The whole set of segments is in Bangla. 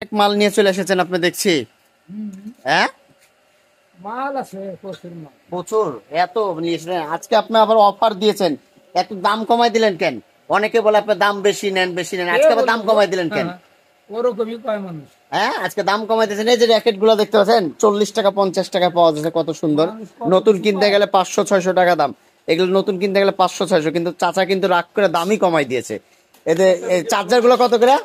এক মাল নিয়ে চলে এসেছেন আপনি দেখছি। হ্যাঁ, মাল আছে প্রচুর মাল। প্রচুর। এত নিয়ে এসেছেন আজকে, আপনি আবার অফার দিয়েছেন, এত দাম কমাই দিলেন কেন? অনেকে বলে আপনি দাম বেশি নেন বেশি নেন, আজকে আবার দাম কমাই দিলেন কেন? ওরকমই কয় মানুষ। হ্যাঁ, আজকে দাম কমাই দিয়েছেন। এই যে র্যাকেট গুলো দেখতে পাচ্ছেন, 40 টাকা 50 টাকা পাওয়া যাচ্ছে, কত সুন্দর। মানুষ কত নতুন কিছু কিনতে পায়। গেলে 500-600 টাকা দাম, এগুলো নতুন কিনতে গেলে 500-600, কিন্তু চাচা কিন্তু রাগ করে দামই কমাই দিয়েছে। এদের চার্জার গুলো কত করে?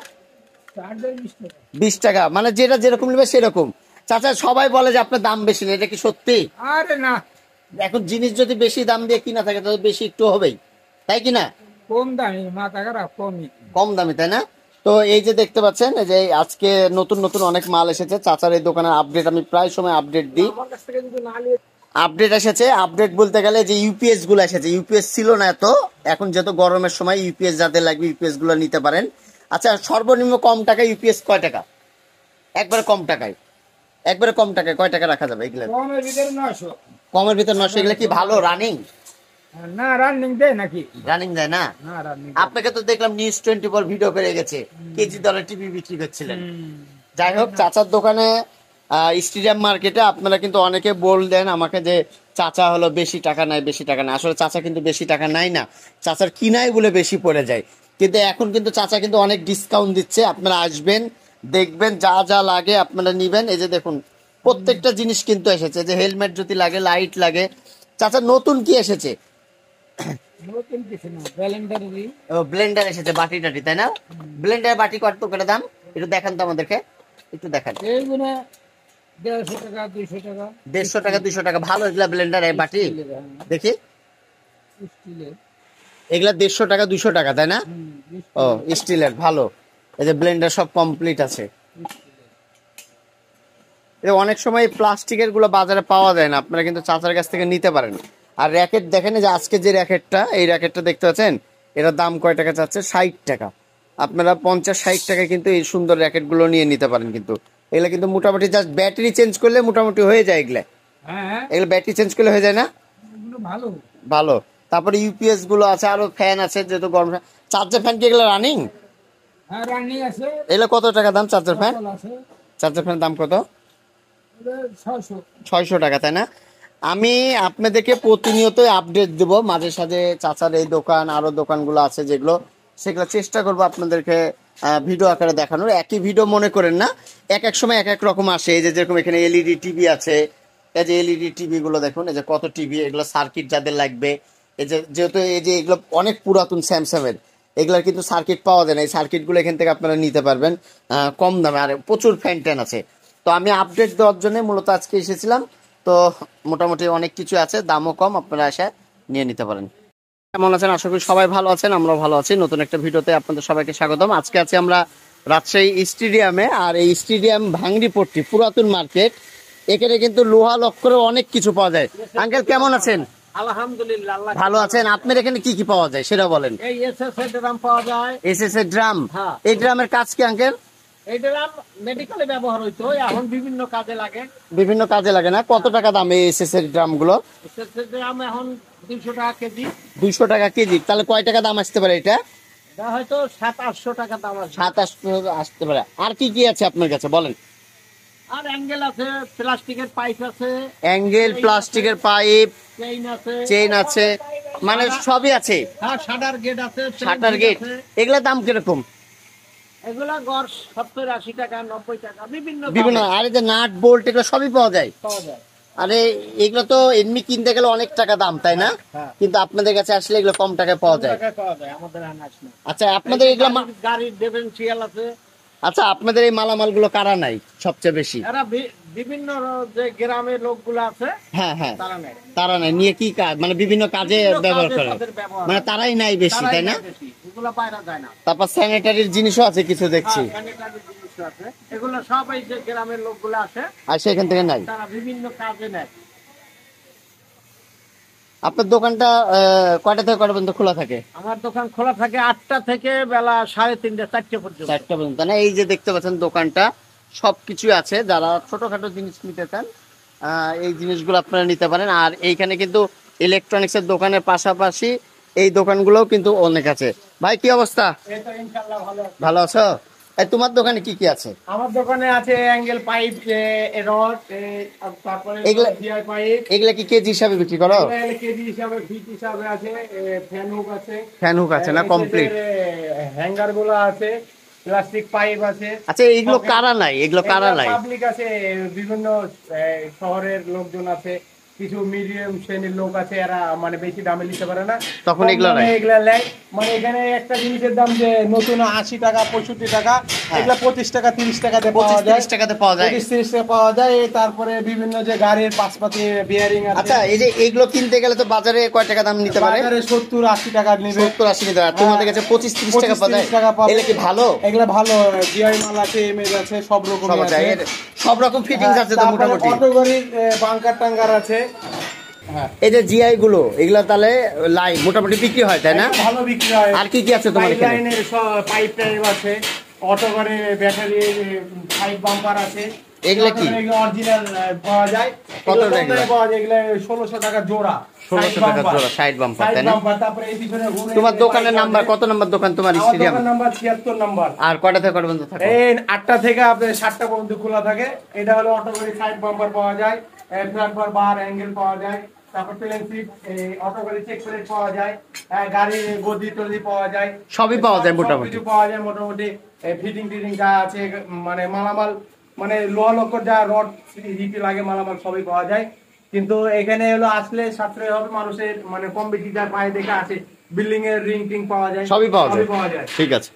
চার্জার 20 টাকা। 20 টাকা, মানে যেটা যেরকম নেবে সেরকম। চাচা সবাই বলে যে আপনার দাম বেশি না, এটা কি সত্যি? আরে না, এখন জিনিস যদি বেশি দাম দিয়ে কিনা থাকে তাহলে বেশি একটু হবেই, তাই কিনা? কম দামি মাথা খারাপ কমই। কম দামি, তাই না? তো এই যে দেখতে পাচ্ছেন, এই যে আজকে নতুন নতুন অনেক মাল এসেছে চাচার এই দোকানের আপডেট আমি প্রায় সময় আপডেট দিই। আমার কাছ থেকে যদি না নিয়ে আপডেট এসেছে, আপডেট বলতে গেলে যে ইউপিএস গুলো এসেছে, ইউপিএস ছিল না এত, এখন যেহেতু গরমের সময় ইউপিএস যাদের লাগবে ইউপিএস গুলো নিতে পারেন। আচ্ছা, সর্বনিম্ন কম টাকায় ইউপিএস কয় টাকা? একবারে কম টাকায়, একবারে কম টাকায় কয় টাকা রাখা যাবে এগুলো? কমের ভিতরে 900। কমের ভিতর 900, এগুলো কি ভালো রানিং? না রানিং দেয় নাকি? রানিং দেয় না? না রানিং। আপনাকে তো দেখলাম নিউজ 24 ভিডিও করে গেছে, কেজি দরে টিভি বিক্রি করছিলেন। যাই হোক, চাচার দোকানে স্টেডিয়াম মার্কেটে আপনারা কিন্তু অনেকে বললেন আমাকে যে চাচা হলো বেশি টাকা নাই বেশি টাকা নাই, আসলে চাচা কিন্তু বেশি টাকা নাই না, চাচার কিনাই বলে বেশি পড়ে যায়। কিন্তু এখন কিন্তু চাচা কিন্তু অনেক ডিসকাউন্ট দিচ্ছে, আপনারা আসবেন দেখবেন, যা যা লাগে আপনারা নিবেন। এই যে দেখুন, প্রত্যেকটা জিনিস কিন্তু এসেছে, যে হেলমেট যদি লাগে, লাইট লাগে। চাচা নতুন কি এসেছে? নতুন কিছু না, ব্যালেন্ডারি। ব্লেন্ডার এসেছে, বাটি টাটি, তাই না? ব্লেন্ডার বাটি কত করে দাম একটু দেখান তো আমাদেরকে, একটু দেখান। এইগুলো 150 টাকা 200 টাকা। 150 টাকা 200 টাকা, ভালো এগুলা ব্লেন্ডার বাটি? স্টিলের, হ্যাঁ, দেখি, স্টিলের। এগুলা 150 টাকা 200 টাকা, তাই না? ও, স্টিলের, স্টিলের ভালো। এই যে ব্লেন্ডার সব কমপ্লিট আছে। স্টিলের। এটা অনেক সময় প্লাস্টিকের গুলো বাজারে পাওয়া যায় না, আপনারা কিন্তু চাচার কাছ থেকে নিতে পারেন। আর র্যাকেট দেখেন, এই যে আজকে যে র্যাকেটটা, এই র্যাকেটটা দেখতে পাচ্ছেন, এটার দাম কয় টাকা চাচ্ছে? 60 টাকা। আপনারা 50-60 টাকায় কিন্তু এই সুন্দর র্যাকেট গুলো নিয়ে নিতে পারেন। কিন্তু এগুলা কিন্তু মোটামুটি জাস্ট ব্যাটারি চেঞ্জ করলে মোটামুটি হয়ে যায় এগুলা। হ্যাঁ হ্যাঁ, এগুলো ব্যাটারি চেঞ্জ করলে হয়ে যায় না? এগুলো ভালো। ভালো। তারপরে ইউপিএস গুলো আছে, আরো ফ্যান আছে, যেহেতু গরম চার্জার ফ্যান কি এগুলো রানিং? হ্যাঁ রানিং আছে। এগুলো কত টাকা দাম চার্জার ফ্যান? সকল আছে। চার্জার ফ্যান দাম কত? এটা 600। 600 টাকা, তাই না? আমি আপনাদেরকে প্রতিনিয়ত আপডেট দেব, মাঝে সাঝে চাচার এই দোকান আরো দোকানগুলো আছে যেগুলো, সেগুলো চেষ্টা করবো আপনাদেরকে ভিডিও আকারে দেখানোর। একই ভিডিও মনে করেন না, এক এক সময় এক এক রকম আসে। এই যে যেরকম এখানে এলইডি টিভি আছে, এই যে এলইডি টিভি গুলো দেখুন, এই যে কত টিভি, এগুলো সার্কিট যাদের লাগবে। এই যে যেহেতু এই যে এগুলো অনেক পুরাতন স্যামসাং এর, এগুলার কিন্তু সার্কিট পাওয়া যায় না, এই সার্কিট গুলো এখান থেকে আপনারা নিতে পারবেন কম দামে। আর প্রচুর ফ্যান ট্যান আছে। তো আমি আপডেট দেওয়ার জন্য মূলত আজকে এসেছিলাম। তো মোটামুটি অনেক কিছু আছে, দামও কম, আপনারা এসে নিয়ে নিতে পারেন। কেমন আছেন? আশা করি সবাই ভালো আছেন, আমরাও ভালো আছি। নতুন একটা ভিডিওতে আপনাদের সবাইকে স্বাগতম। আজকে আছি আমরা রাজশাহী স্টেডিয়ামে, আর এই স্টেডিয়াম ভাঙ্গিপট্টি পুরাতন মার্কেট। এখানে কিন্তু লোহা লক্করের অনেক কিছু পাওয়া যায়। আঙ্কেল কেমন আছেন? আলহামদুলিল্লাহ, আল্লাহ ভালো আছেন? আপনার এখানে কি কি পাওয়া যায় সেটা বলেন। এই এসএস এর ড্রাম পাওয়া যায়। এসএস এর ড্রাম? হ্যাঁ। এই ড্রামের কাজ কি আঙ্কেল? এই ড্রাম মেডিকেলে ব্যবহার হইতো, এখন বিভিন্ন কাজে লাগে। বিভিন্ন কাজে লাগে না? কত টাকা দাম এই এসএস এর ড্রাম গুলো? এসএস এর ড্রাম এখন 200 টাকা কেজি। 200 টাকা কেজি? তাহলে কয় টাকা দাম আসতে পারে এটা? এটা হয়তো 700-800 টাকা দাম আছে। 27 আসতে পারে। আর কি কি আছে আপনার কাছে বলেন? আর অ্যাঙ্গেল আছে, প্লাস্টিকের পাইপ আছে, অ্যাঙ্গেল, প্লাস্টিকের পাইপ, চেইন আছে। চেইন আছে, মানে সবই আছে। হ্যাঁ, শাটার গেট আছে, শাটার গেট, এগুলোর দাম কিরকম? এগুলা গড় 70-80 টাকা 90 টাকা বিভিন্ন বিভিন্ন। দামে আর এই যে নাট বোল্ট, এগুলো সবই পাওয়া যায়। পাওয়া যায়। আরে এগুলো তো এমনি কিনতে গেলে অনেক টাকা দাম, তাই না? হ্যাঁ। কিন্তু আপনাদের কাছে আসলে এগুলো কম টাকায় পাওয়া যায়। টাকায় পাওয়া যায়, আমাদের এখানে আসে না। আচ্ছা, আপনাদের এগুলো গাড়ির ডিফারেন্সিয়াল আছে। আচ্ছা, আপনাদের এই মালামাল গুলো কারা নাই সবচেয়ে বেশি? এরা বিভিন্ন যে গ্রামের লোকগুলো আছে, হ্যাঁ হ্যাঁ, তারা নেয়। তারা নাই নিয়ে কি কাজ, মানে বিভিন্ন কাজে বিভিন্ন ব্যবহার কাজে করে, তাদের ব্যবহার মানে হয়। তারাই নাই বেশি, তারাই তাই না? নেয় বেশি, এগুলো বাইরে যায় না। তারপর স্যানিটারির জিনিসও আছে কিছু দেখছি। হ্যাঁ, sanitary জিনিস আছে। এগুলো সবাই যে গ্রামের লোকগুলো আছে, আর সেখান থেকে নাই। তারা বিভিন্ন কাজে নেয়। আপনার দোকানটা কয়টা থেকে কয়টা পর্যন্ত খোলা থাকে? আমার দোকান খোলা থাকে 8টা থেকে বেলা 3:30 4টে পর্যন্ত। 4টা পর্যন্ত, না? এই যে দেখতে পাচ্ছেন দোকানটা সবকিছু আছে, যারা ছোটখাটো জিনিস নিতে চান এই জিনিসগুলো আপনারা নিতে পারেন। আর এইখানে কিন্তু ইলেকট্রনিক্স এর দোকানের পাশাপাশি এই দোকানগুলোও কিন্তু অনেক আছে। ভাই কি অবস্থা? এটা ইনশাআল্লাহ ভালো আছে। ভালো আছো? এই তোমার দোকানে কি কি আছে? আমার দোকানে আছে অ্যাঙ্গেল পাইপ, রড, তারপরে এগুলা- জিআই পাইপ। এগুলা কি কেজি হিসাবে বিক্রি করো? কেজি হিসাবে, ফিট হিসাবে আছে, ফ্যান হুক আছে, ফ্যান হুক আছে না কমপ্লিট? হ্যাঙ্গার গুলো আছে, প্লাস্টিক পাইপ আছে। আচ্ছা এগুলো কারা নাই? এগুলো কারা নাই? পাবলিক আছে, বিভিন্ন শহরের লোকজন আছে, কিছু মিডিয়াম শ্রেণীর লোক আছে, এরা মানে বেশি দামে নিতে পারে না, তখন কম এগুলো দামে নাই। এগুলা নেয়। মানে এখানে একটা জিনিসের দাম যে নতুন 80 টাকা 65 টাকা, এগুলা 25 টাকা 30 টাকাতে পাওয়া 25 যায়। 30 টাকাতে পাওয়া যায়। 25 30 টাকা পাওয়া যায়। তারপরে বিভিন্ন যে গাড়ির পাশপাতি বিয়ারিং আছে, আচ্ছা এই যে এগুলো কিনতে গেলে তো বাজারে কয় টাকা দাম নিতে পারে? বাজারে 70 80 টাকা নেবে। 70 80 নিতে পারে, তোমাদের কাছে 25 30 টাকা পাওয়া যায়? 25 টাকা পাবে। এগুলো কি ভালো? এগুলা ভালো, জিআই মাল আছে, এমএজ আছে, সব রকম সব আছে, আছে। এর সব রকম ফিটিংস আছে তো তারপরে মোটামুটি? অটোগড়ির বাংকার টাঙ্গার আছে। হ্যাঁ, এই যে জিআই গুলো এগুলো তাহলে লাইন মোটামুটি বিক্রি হয় তাই না? ভালো বিক্রি হয়। আর কি কি আছে তোমার পাইপ এখানে? লাইনের পাইপ টাইপ আছে, অটোগড়ে ব্যাটারি পাইপ বাম্পার আছে। এগুলা কি? অরিজিনাল পাওয়া যায়। কত এগুলো কম টাকা? দামে পাওয়া যায়, এগুলো 1600 টাকা জোড়া। 1600 টাকা জোড়া সাইড বাম্পার তাই না? তারপরে এই পিছনে ঘুরে তোমার দোকানের নাম্বার কত? নাম্বার দোকান তোমার আমার স্টেডিয়াম? দোকান নাম্বার 76 নাম্বার। আর কয়টা থেকে কয়টা পর্যন্ত থাকে? এই 8টা থেকে আপনার 7টা পর্যন্ত খোলা থাকে। এটা হলো অটোগড়ি সাইড বাম্পার পাওয়া যায়, ফ্ল্যাট বার অ্যাঙ্গেল পাওয়া যায়, তারপর প্লেন সিট, অটোগড়ি চেক প্লেট পাওয়া যায়, গাড়ির গদি টদি পাওয়া যায়, সবই পাওয়া যায় মোটামুটি? সবকিছু পাওয়া যায় মোটামুটি। ফিটিং টিটিং যা আছে, মানে মালামাল, মানে লোহা লক্কর যা রড হিপি লাগে মালামাল সবই পাওয়া যায়। কিন্তু এখানে হলো আসলে সাশ্রয় হবে মানুষের, মানে কম বেশি যা পায়ে দেখে আসে, বিল্ডিং এর রিং টিং পাওয়া যায়, সবই পাওয়া যায়? পাওয়া যায়। ঠিক আছে।